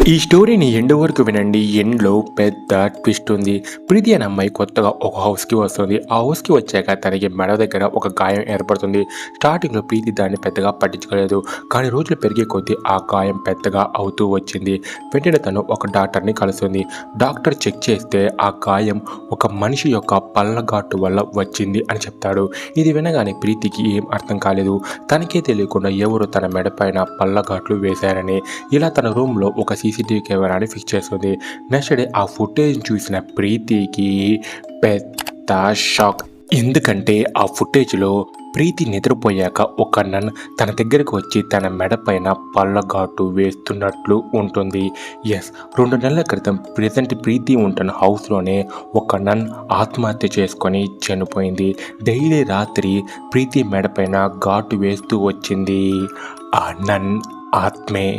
ఈ స్టోరీని ఎండ్ వరకు వినండి. ఎండ్లో పెద్ద ట్విస్ట్ ఉంది. ప్రీతి అనే అమ్మాయి కొత్తగా ఒక హౌస్కి వస్తుంది. ఆ హౌస్కి వచ్చాక తనకి మెడ దగ్గర ఒక గాయం ఏర్పడుతుంది. స్టార్టింగ్లో ప్రీతి దాన్ని పెద్దగా పట్టించుకోలేదు. కానీ రోజులు పెరిగే కొద్దీ ఆ గాయం పెద్దగా అవుతూ వచ్చింది. వెంటనే తను ఒక డాక్టర్ని కలుస్తుంది. డాక్టర్ చెక్ చేస్తే ఆ గాయం ఒక మనిషి యొక్క పళ్ళఘాటు వల్ల వచ్చింది అని చెప్తాడు. ఇది వినగానే ప్రీతికి ఏం అర్థం కాలేదు. తనకే తెలియకుండా ఎవరు తన మెడపైన పళ్ళఘాట్లు వేశారని. ఇలా తన రూమ్లో ఒక సీసీటీవీ కెమెరాని ఫిక్స్ చేస్తుంది. నెక్స్ట్ డే ఆ ఫుటేజ్ చూసిన ప్రీతికి పెద్ద షాక్. ఎందుకంటే ఆ ఫుటేజ్లో ప్రీతి నిద్రపోయాక ఒక నన్ తన దగ్గరకు వచ్చి తన మెడపైన పళ్ళఘాటు వేస్తున్నట్లు ఉంటుంది. ఎస్, 2 నెలల క్రితం ప్రెజెంట్ ప్రీతి ఉంటున్న హౌస్లోనే ఒక నన్ ఆత్మహత్య చేసుకొని చనిపోయింది. డైలీ రాత్రి ప్రీతి మెడపైన ఘాటు వేస్తూ వచ్చింది ఆ నన్ ఆత్మే.